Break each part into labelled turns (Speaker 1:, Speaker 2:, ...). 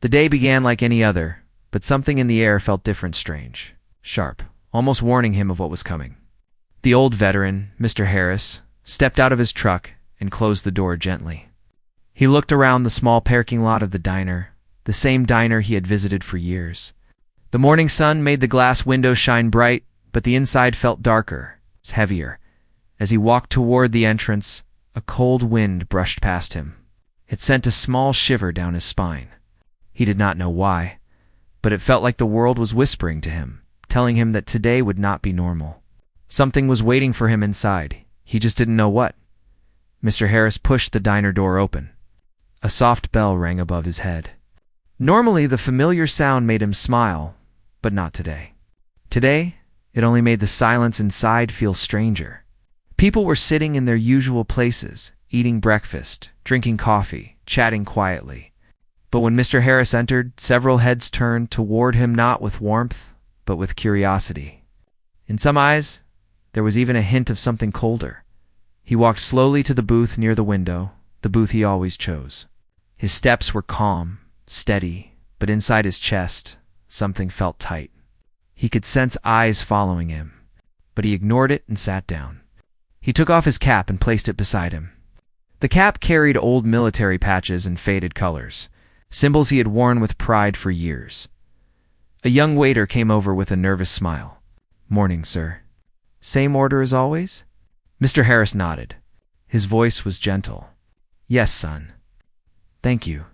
Speaker 1: The day began like any other, but something in the air felt different, strange, sharp, almost warning him of what was coming. The old veteran, Mr. Harris, stepped out of his truck and closed the door gently. He looked around the small parking lot of the diner, the same diner he had visited for years. The morning sun made the glass window shine bright, but the inside felt darker, heavier. As he walked toward the entrance, a cold wind brushed past him. It sent a small shiver down his spine. He did not know why, but it felt like the world was whispering to him, telling him that today would not be normal. Something was waiting for him inside. He just didn't know what. Mr. Harris pushed the diner door open. A soft bell rang above his head. Normally, the familiar sound made him smile, but not today. Today, it only made the silence inside feel stranger. People were sitting in their usual places, eating breakfast, drinking coffee, chatting quietly. But when Mr. Harris entered, several heads turned toward him, not with warmth, but with curiosity. In some eyes, there was even a hint of something colder. He walked slowly to the booth near the window, the booth he always chose. His steps were calm, steady, but inside his chest, something felt tight. He could sense eyes following him, but he ignored it and sat down. He took off his cap and placed it beside him. The cap carried old military patches and faded colors, symbols he had worn with pride for years. A young waiter came over with a nervous smile. "Morning, sir. Same order as always?" Mr. Harris nodded. His voice was gentle. "Yes, son. Thank you."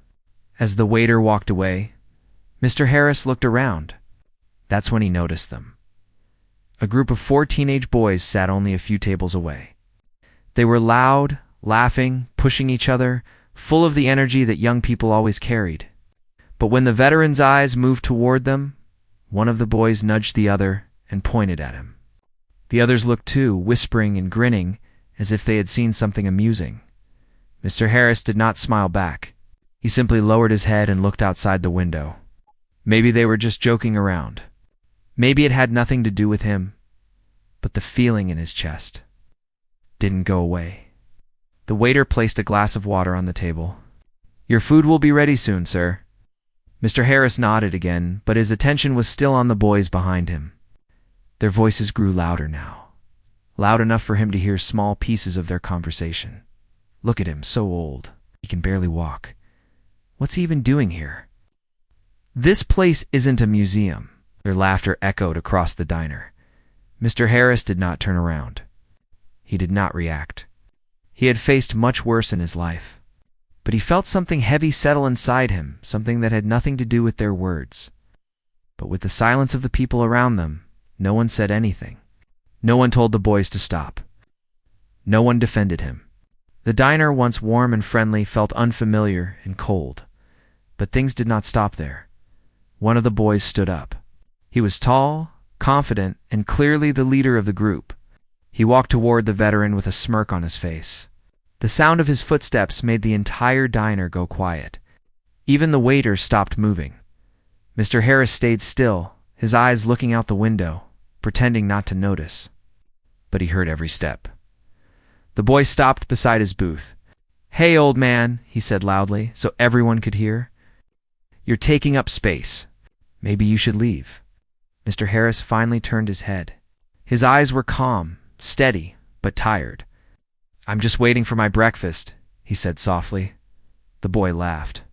Speaker 1: As the waiter walked away, Mr. Harris looked around. That's when he noticed them. A group of 4 teenage boys sat only a few tables away. They were loud, laughing, pushing each other, full of the energy that young people always carried. But when the veteran's eyes moved toward them, one of the boys nudged the other and pointed at him. The others looked too, whispering and grinning, as if they had seen something amusing. Mr. Harris did not smile back. He simply lowered his head and looked outside the window. Maybe they were just joking around. Maybe it had nothing to do with him, but the feeling in his chest didn't go away. The waiter placed a glass of water on the table. "Your food will be ready soon, sir." Mr. Harris nodded again, but his attention was still on the boys behind him. Their voices grew louder now, loud enough for him to hear small pieces of their conversation. "Look at him, so old. He can barely walk. What's he even doing here? This place isn't a museum." Their laughter echoed across the diner. Mr. Harris did not turn around. He did not react. He had faced much worse in his life. But he felt something heavy settle inside him, something that had nothing to do with their words. But with the silence of the people around them, no one said anything. No one told the boys to stop. No one defended him. The diner, once warm and friendly, felt unfamiliar and cold. But things did not stop there. One of the boys stood up. He was tall, confident, and clearly the leader of the group. He walked toward the veteran with a smirk on his face. The sound of his footsteps made the entire diner go quiet. Even the waiter stopped moving. Mr. Harris stayed still, his eyes looking out the window, pretending not to notice. But he heard every step. The boy stopped beside his booth. "Hey, old man," he said loudly, so everyone could hear. "You're taking up space. Maybe you should leave." Mr. Harris finally turned his head. His eyes were calm, steady, but tired. "I'm just waiting for my breakfast," he said softly. The boy laughed.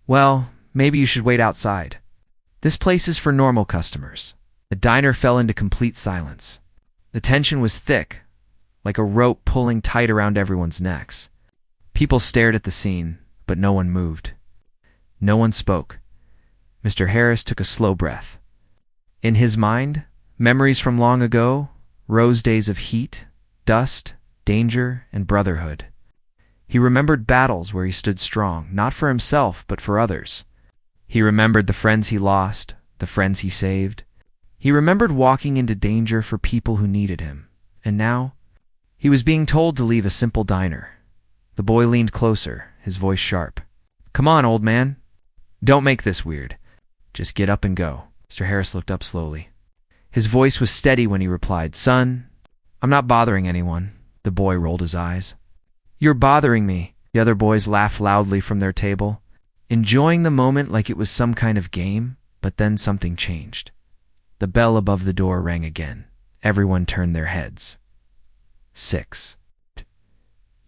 Speaker 1: "Well, maybe you should wait outside. This place is for normal customers." The diner fell into complete silence. The tension was thick, like a rope pulling tight around everyone's necks. People stared at the scene, but no one moved. No one spoke. Mr. Harris took a slow breath. In his mind, memories from long ago rose, days of heat, dust, danger, and brotherhood. He remembered battles where he stood strong, not for himself, but for others. He remembered the friends he lost, the friends he saved. He remembered walking into danger for people who needed him. And now, he was being told to leave a simple diner. The boy leaned closer, his voice sharp. "Come on, old man. Don't make this weird. Just get up and go." Mr. Harris looked up slowly. His voice was steady when he replied, "Son, I'm not bothering anyone." The boy rolled his eyes. "You're bothering me." The other boys laughed loudly from their table. enjoying the moment like it was some kind of game, but then something changed. The bell above the door rang again. Everyone turned their heads. 6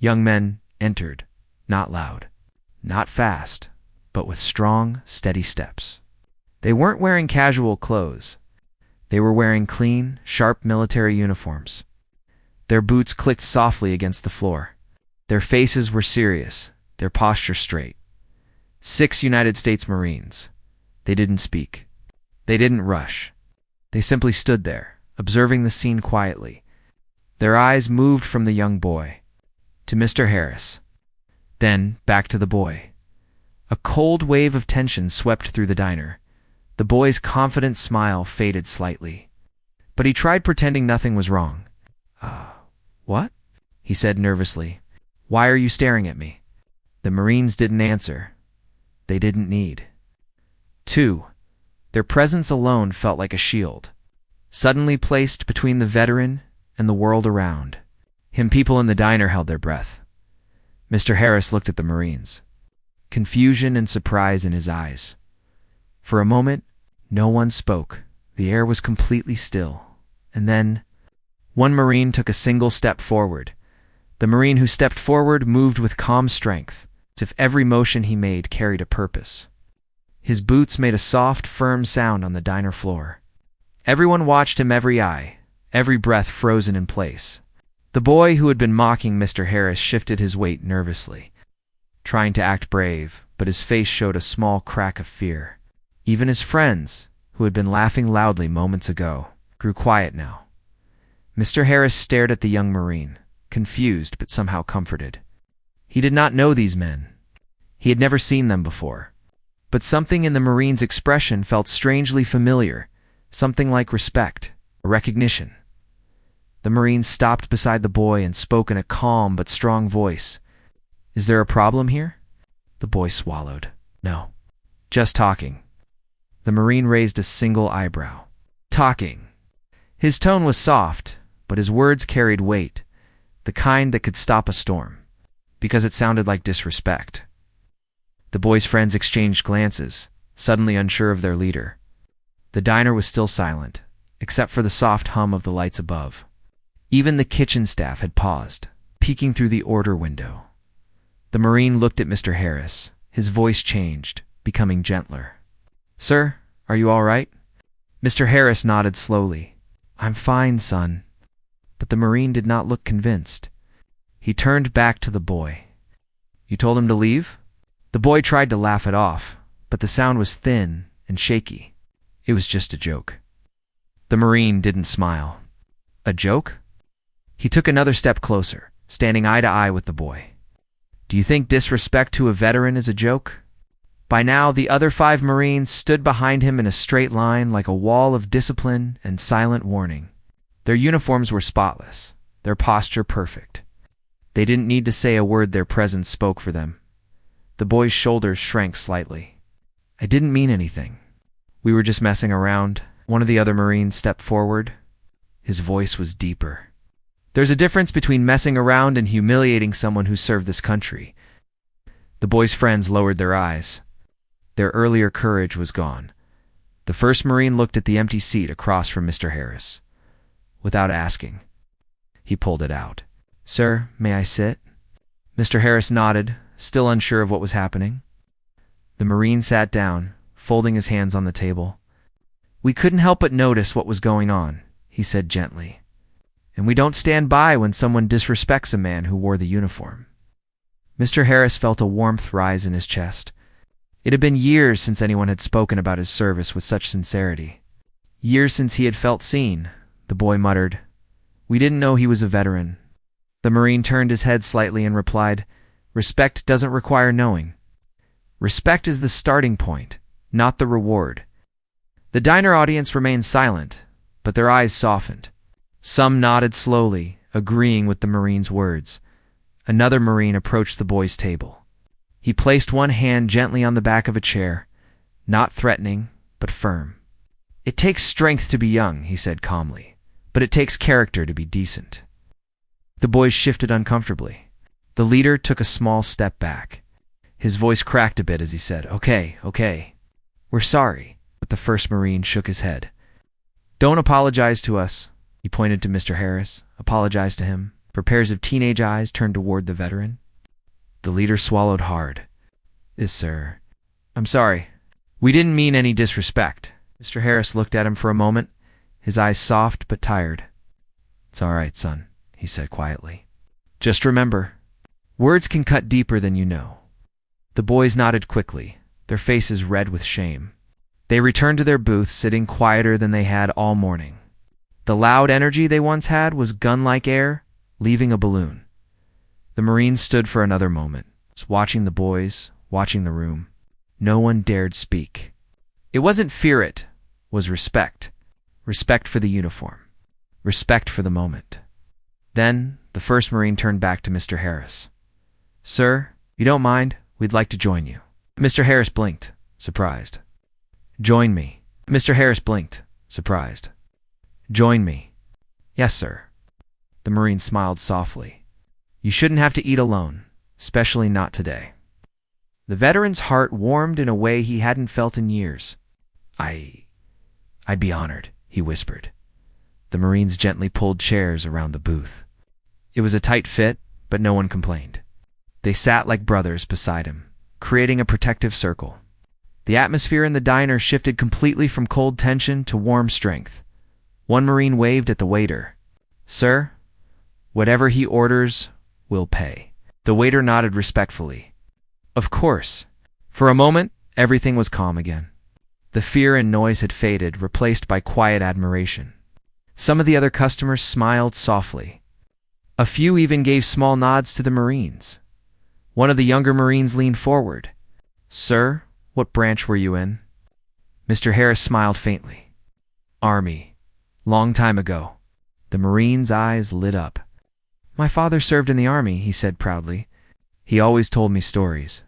Speaker 1: young men entered, not loud, not fast, but with strong, steady steps. They weren't wearing casual clothes. They were wearing clean, sharp military uniforms. Their boots clicked softly against the floor. Their faces were serious, their posture straight. 6 United States Marines. They didn't speak. They didn't rush. They simply stood there, observing the scene quietly. Their eyes moved from the young boy to Mr. Harris, then back to the boy. A cold wave of tension swept through the diner. The boy's confident smile faded slightly, but he tried pretending nothing was wrong. What? He said nervously. Why are you staring at me? The Marines didn't answer. They didn't need. 2. Their presence alone felt like a shield, suddenly placed between the veteran and the world around him. People in the diner held their breath. Mr. Harris looked at the Marines, confusion and surprise in his eyes. For a moment, no one spoke. The air was completely still. And then, one Marine took a single step forward. The Marine who stepped forward moved with calm strength, as if every motion he made carried a purpose. His boots made a soft, firm sound on the diner floor. Everyone watched him, every eye, every breath frozen in place. The boy who had been mocking Mr. Harris shifted his weight nervously, trying to act brave, but his face showed a small crack of fear. Even his friends, who had been laughing loudly moments ago, grew quiet now. Mr. Harris stared at the young Marine, confused but somehow comforted. He did not know these men. He had never seen them before. But something in the Marine's expression felt strangely familiar, something like respect, a recognition. The Marine stopped beside the boy and spoke in a calm but strong voice. Is there a problem here? The boy swallowed. No. Just talking. The Marine raised a single eyebrow. Talking. His tone was soft, but his words carried weight, the kind that could stop a storm, because it sounded like disrespect. The boy's friends exchanged glances, suddenly unsure of their leader. The diner was still silent, except for the soft hum of the lights above. Even the kitchen staff had paused, peeking through the order window. The Marine looked at Mr. Harris. His voice changed, becoming gentler. Sir, are you all right? Mr. Harris nodded slowly. I'm fine, son. But the Marine did not look convinced. He turned back to the boy. You told him to leave? The boy tried to laugh it off, but the sound was thin and shaky. It was just a joke. The Marine didn't smile. A joke? He took another step closer, standing eye to eye with the boy. Do you think disrespect to a veteran is a joke? By now, the other 5 Marines stood behind him in a straight line like a wall of discipline and silent warning. Their uniforms were spotless, their posture perfect. They didn't need to say a word, their presence spoke for them. The boy's shoulders shrank slightly. I didn't mean anything. We were just messing around. One of the other Marines stepped forward. His voice was deeper. There's a difference between messing around and humiliating someone who served this country. The boy's friends lowered their eyes. Their earlier courage was gone. The first Marine looked at the empty seat across from Mr. Harris. Without asking, he pulled it out. Sir, may I sit? Mr. Harris nodded, still unsure of what was happening. The Marine sat down, folding his hands on the table. We couldn't help but notice what was going on, he said gently. And we don't stand by when someone disrespects a man who wore the uniform. Mr. Harris felt a warmth rise in his chest. It had been years since anyone had spoken about his service with such sincerity. Years since he had felt seen. The boy muttered, We didn't know he was a veteran. The Marine turned his head slightly and replied, Respect doesn't require knowing. Respect is the starting point, not the reward. The diner audience remained silent, but their eyes softened. Some nodded slowly, agreeing with the Marine's words. Another Marine approached the boy's table. He placed one hand gently on the back of a chair, not threatening, but firm. It takes strength to be young, he said calmly, but it takes character to be decent. The boys shifted uncomfortably. The leader took a small step back. His voice cracked a bit as he said, "Okay, okay. We're sorry." But the first Marine shook his head. "Don't apologize to us." He pointed to Mr. Harris. "Apologize to him." For pairs of teenage eyes turned toward the veteran. The leader swallowed hard. Sir. I'm sorry. We didn't mean any disrespect." Mr. Harris looked at him for a moment, his eyes soft but tired. "It's all right, son," he said quietly. "Just remember, words can cut deeper than you know." The boys nodded quickly, their faces red with shame. They returned to their booths, sitting quieter than they had all morning. The loud energy they once had was gun-like air, leaving a balloon. The Marines stood for another moment, watching the boys, watching the room. No one dared speak. It wasn't fear, it was respect. Respect for the uniform. Respect for the moment. Then, the first Marine turned back to Mr. Harris. "Sir, you don't mind? We'd like to join you." Mr. Harris blinked, surprised. "Join me." Mr. Harris blinked, surprised. "Join me." "Yes, sir." The Marine smiled softly. "You shouldn't have to eat alone, especially not today." The veteran's heart warmed in a way he hadn't felt in years. I'd be honored," he whispered. The Marines gently pulled chairs around the booth. It was a tight fit, but no one complained. They sat like brothers beside him, creating a protective circle. The atmosphere in the diner shifted completely from cold tension to warm strength. One Marine waved at the waiter. "Sir, whatever he orders, we'll pay." The waiter nodded respectfully. "Of course." For a moment, everything was calm again. The fear and noise had faded, replaced by quiet admiration. Some of the other customers smiled softly. A few even gave small nods to the Marines. One of the younger Marines leaned forward. "Sir, what branch were you in?" Mr. Harris smiled faintly. "Army. Long time ago." The Marine's eyes lit up. "My father served in the Army," he said proudly. "He always told me stories."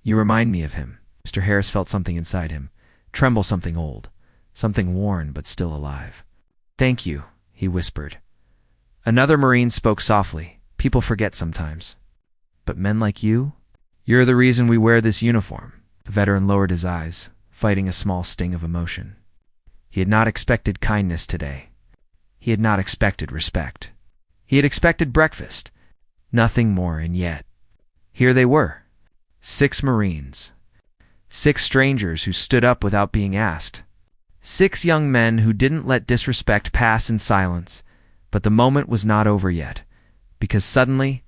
Speaker 1: "You remind me of him." Mr. Harris felt something inside him, tremble, something old, something worn but still alive. "Thank you," he whispered. Another Marine spoke softly. "People forget sometimes. But men like you, you're the reason we wear this uniform." The veteran lowered his eyes, fighting a small sting of emotion. He had not expected kindness today. He had not expected respect. He had expected breakfast, nothing more, and yet, here they were. 6 Marines. 6 strangers who stood up without being asked. 6 young men who didn't let disrespect pass in silence. But the moment was not over yet, because suddenly,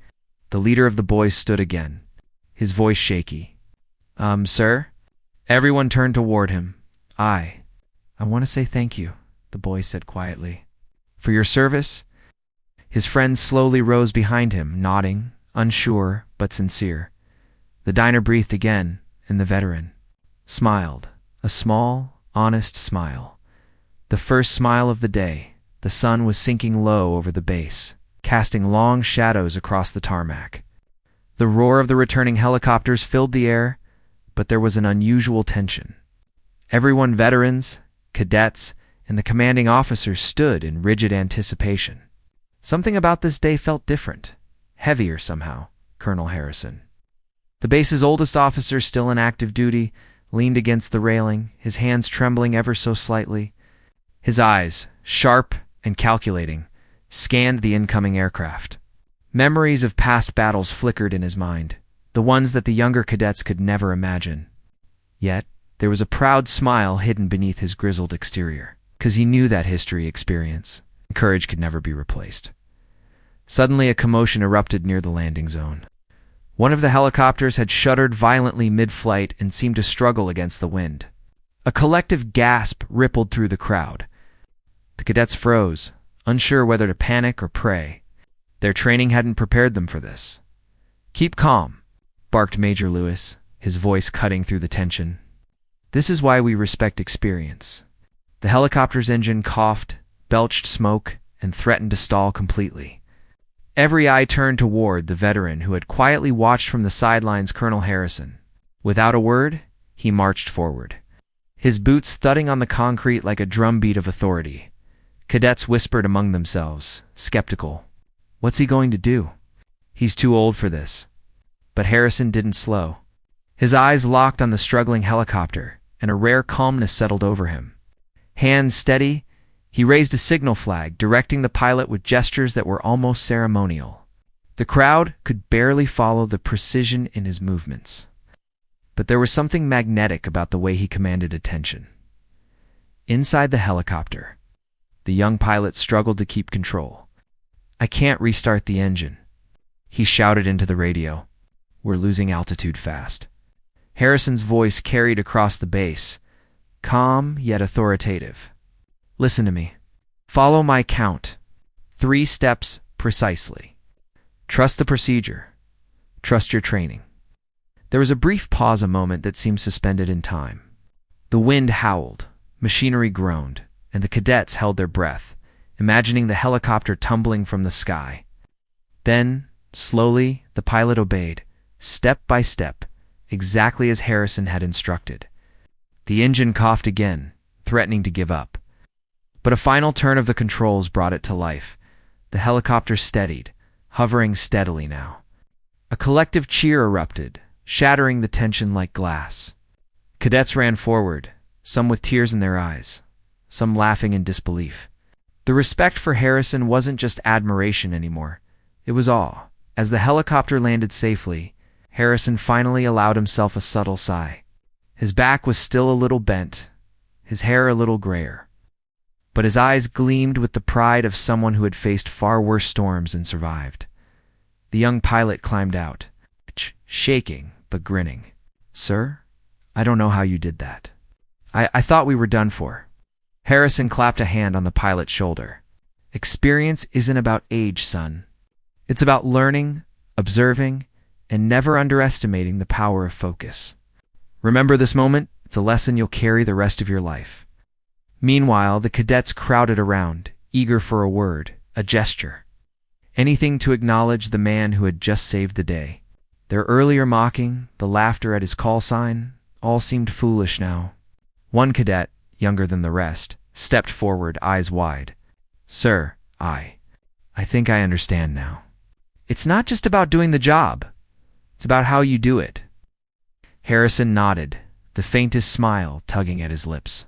Speaker 1: the leader of the boys stood again, his voice shaky. Sir?" Everyone turned toward him. I want to say thank you," the boy said quietly. "For your service." His friends slowly rose behind him, nodding, unsure but sincere. The diner breathed again, and the veteran smiled, a small, honest smile. The first smile of the day. The sun was sinking low over the base, casting long shadows across the tarmac. The roar of the returning helicopters filled the air, but there was an unusual tension. Everyone, veterans, cadets, and the commanding officers, stood in rigid anticipation. Something about this day felt different, heavier somehow. Colonel Harrison, the base's oldest officer still in active duty, leaned against the railing, his hands trembling ever so slightly. His eyes, sharp and calculating, scanned the incoming aircraft. Memories of past battles flickered in his mind, the ones that the younger cadets could never imagine. Yet, there was a proud smile hidden beneath his grizzled exterior, because he knew that history, experience, and courage could never be replaced. Suddenly, a commotion erupted near the landing zone. One of the helicopters had shuddered violently mid-flight and seemed to struggle against the wind. A collective gasp rippled through the crowd. The cadets froze, unsure whether to panic or pray. Their training hadn't prepared them for this. "Keep calm," barked Major Lewis, his voice cutting through the tension. "This is why we respect experience." The helicopter's engine coughed, belched smoke, and threatened to stall completely. Every eye turned toward the veteran who had quietly watched from the sidelines, Colonel Harrison. Without a word, he marched forward, his boots thudding on the concrete like a drumbeat of authority. Cadets whispered among themselves, skeptical. "What's he going to do? He's too old for this." But Harrison didn't slow. His eyes locked on the struggling helicopter, and a rare calmness settled over him. Hands steady, he raised a signal flag, directing the pilot with gestures that were almost ceremonial. The crowd could barely follow the precision in his movements. But there was something magnetic about the way he commanded attention. Inside the helicopter, the young pilot struggled to keep control. "I can't restart the engine," he shouted into the radio. "We're losing altitude fast." Harrison's voice carried across the base, calm yet authoritative. "Listen to me. Follow my count. 3 steps precisely. Trust the procedure. Trust your training." There was a brief pause, a moment that seemed suspended in time. The wind howled, machinery groaned, and the cadets held their breath, imagining the helicopter tumbling from the sky. Then, slowly, the pilot obeyed, step by step, exactly as Harrison had instructed. The engine coughed again, threatening to give up. But a final turn of the controls brought it to life. The helicopter steadied, hovering steadily now. A collective cheer erupted, shattering the tension like glass. Cadets ran forward, some with tears in their eyes, some laughing in disbelief. The respect for Harrison wasn't just admiration anymore. It was awe. As the helicopter landed safely, Harrison finally allowed himself a subtle sigh. His back was still a little bent, his hair a little grayer, but his eyes gleamed with the pride of someone who had faced far worse storms and survived. The young pilot climbed out, shaking but grinning. "Sir, I don't know how you did that. I thought we were done for." Harrison clapped a hand on the pilot's shoulder. "Experience isn't about age, son. It's about learning, observing, and never underestimating the power of focus. Remember this moment, it's a lesson you'll carry the rest of your life." Meanwhile, the cadets crowded around, eager for a word, a gesture. Anything to acknowledge the man who had just saved the day. Their earlier mocking, the laughter at his call sign, all seemed foolish now. One cadet, younger than the rest, stepped forward, eyes wide. "Sir, I think I understand now. It's not just about doing the job. It's about how you do it." Harrison nodded, the faintest smile tugging at his lips.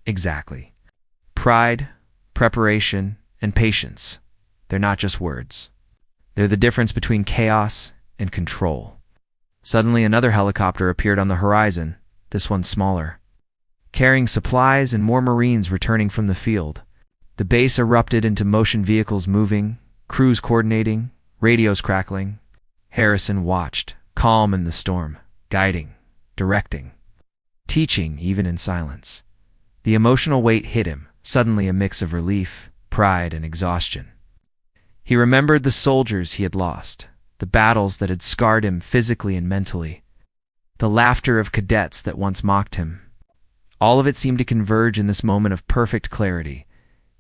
Speaker 1: "Exactly. Pride, preparation, and patience. They're not just words. They're the difference between chaos and control." Suddenly another helicopter appeared on the horizon, this one smaller, carrying supplies and more Marines returning from the field. The base erupted into motion, vehicles moving, crews coordinating, radios crackling. Harrison watched, calm in the storm, guiding, directing, teaching even in silence. The emotional weight hit him, suddenly a mix of relief, pride, and exhaustion. He remembered the soldiers he had lost, the battles that had scarred him physically and mentally, the laughter of cadets that once mocked him. All of it seemed to converge in this moment of perfect clarity.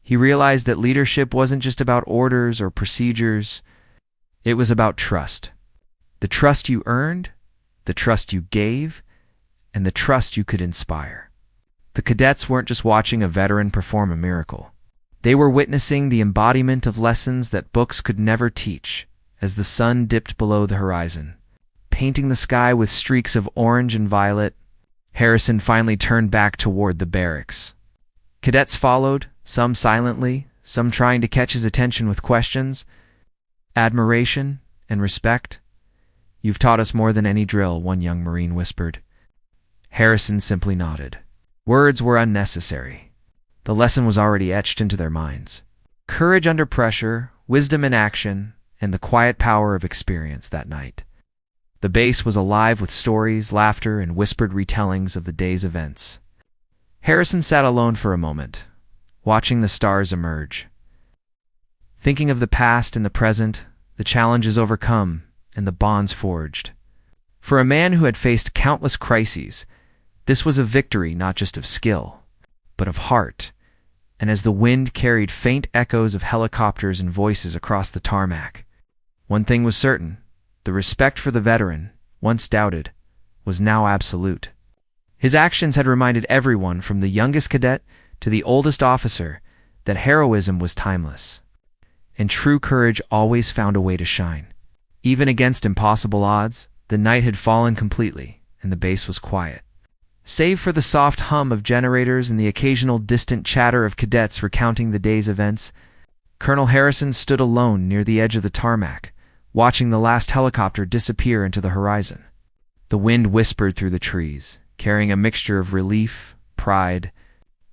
Speaker 1: He realized that leadership wasn't just about orders or procedures. It was about trust. The trust you earned, the trust you gave, and the trust you could inspire. The cadets weren't just watching a veteran perform a miracle. They were witnessing the embodiment of lessons that books could never teach. As the sun dipped below the horizon, painting the sky with streaks of orange and violet, Harrison finally turned back toward the barracks. Cadets followed, some silently, some trying to catch his attention with questions. "Admiration and respect. You've taught us more than any drill," one young Marine whispered. Harrison simply nodded. Words were unnecessary. The lesson was already etched into their minds. Courage under pressure, wisdom in action, and the quiet power of experience that night. The base was alive with stories, laughter, and whispered retellings of the day's events. Harrison sat alone for a moment, watching the stars emerge, thinking of the past and the present, the challenges overcome, and the bonds forged. For a man who had faced countless crises, this was a victory not just of skill, but of heart. And as the wind carried faint echoes of helicopters and voices across the tarmac, one thing was certain: the respect for the veteran, once doubted, was now absolute. His actions had reminded everyone, from the youngest cadet to the oldest officer, that heroism was timeless, and true courage always found a way to shine. Even against impossible odds, the night had fallen completely, and the base was quiet. Save for the soft hum of generators and the occasional distant chatter of cadets recounting the day's events, Colonel Harrison stood alone near the edge of the tarmac, watching the last helicopter disappear into the horizon. The wind whispered through the trees, carrying a mixture of relief, pride,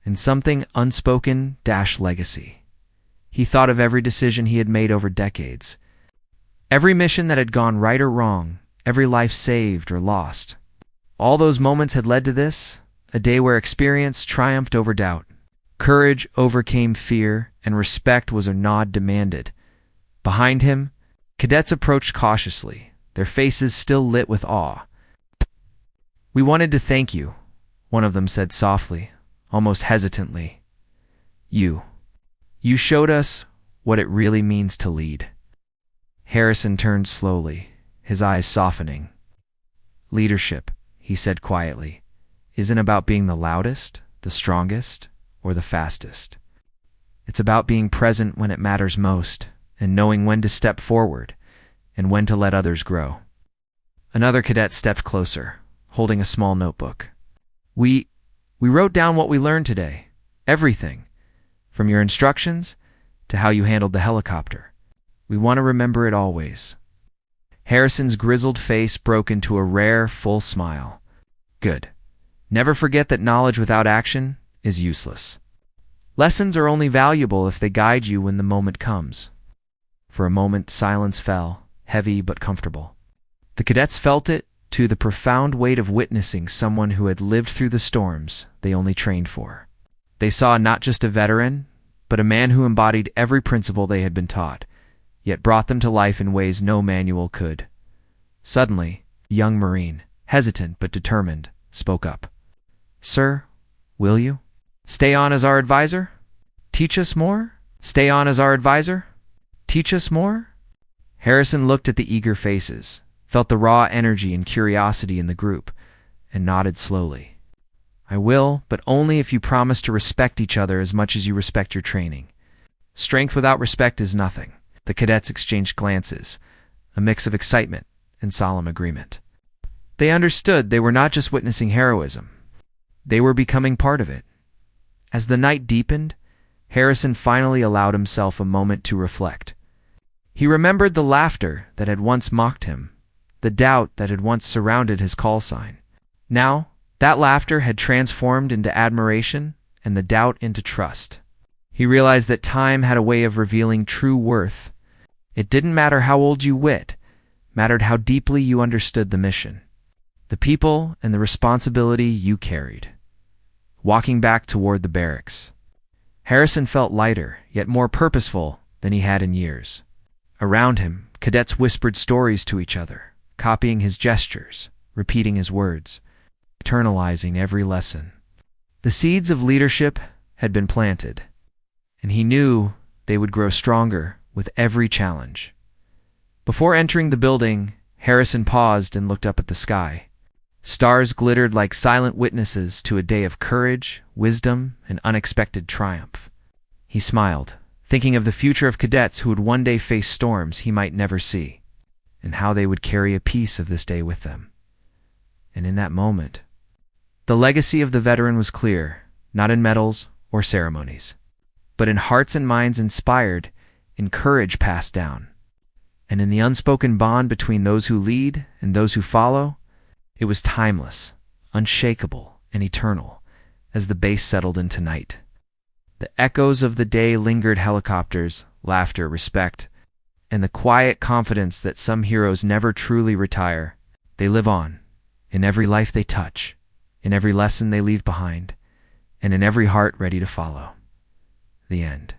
Speaker 1: and something unspoken legacy. He thought of every decision he had made over decades, every mission that had gone right or wrong, every life saved or lost. All those moments had led to this, a day where experience triumphed over doubt. Courage overcame fear, and respect was a nod demanded. Behind him, cadets approached cautiously, their faces still lit with awe. "We wanted to thank you," one of them said softly, almost hesitantly. You showed us what it really means to lead." Harrison turned slowly, his eyes softening. "Leadership," he said quietly, "isn't about being the loudest, the strongest, or the fastest. It's about being present when it matters most, and knowing when to step forward and when to let others grow." Another cadet stepped closer, holding a small notebook. We wrote down what we learned today, everything, from your instructions to how you handled the helicopter. We want to remember it always." Harrison's grizzled face broke into a rare, full smile. "Good. Never forget that knowledge without action is useless. Lessons are only valuable if they guide you when the moment comes." For a moment, silence fell, heavy but comfortable. The cadets felt it, too, the profound weight of witnessing someone who had lived through the storms they only trained for. They saw not just a veteran, but a man who embodied every principle they had been taught, yet brought them to life in ways no manual could. Suddenly, a young Marine, hesitant but determined, spoke up. "Sir, will you stay on as our advisor? Teach us more? Stay on as our advisor? Teach us more?" Harrison looked at the eager faces, felt the raw energy and curiosity in the group, and nodded slowly. "I will, but only if you promise to respect each other as much as you respect your training. Strength without respect is nothing." The cadets exchanged glances, a mix of excitement and solemn agreement. They understood they were not just witnessing heroism. They were becoming part of it. As the night deepened, Harrison finally allowed himself a moment to reflect. He remembered the laughter that had once mocked him, the doubt that had once surrounded his call sign. Now, that laughter had transformed into admiration and the doubt into trust. He realized that time had a way of revealing true worth. It didn't matter how old you wit, mattered how deeply you understood the mission, the people, and the responsibility you carried. Walking back toward the barracks, Harrison felt lighter, yet more purposeful than he had in years. Around him, cadets whispered stories to each other, copying his gestures, repeating his words, internalizing every lesson. The seeds of leadership had been planted, and he knew they would grow stronger with every challenge. Before entering the building, Harrison paused and looked up at the sky. Stars glittered like silent witnesses to a day of courage, wisdom, and unexpected triumph. He smiled, thinking of the future of cadets who would one day face storms he might never see, and how they would carry a piece of this day with them. And in that moment, the legacy of the veteran was clear, not in medals or ceremonies, but in hearts and minds inspired, in courage passed down, and in the unspoken bond between those who lead and those who follow. It was timeless, unshakable, and eternal, as the base settled into night. The echoes of the day lingered: helicopters, laughter, respect, and the quiet confidence that some heroes never truly retire. They live on, in every life they touch, in every lesson they leave behind, and in every heart ready to follow. The end.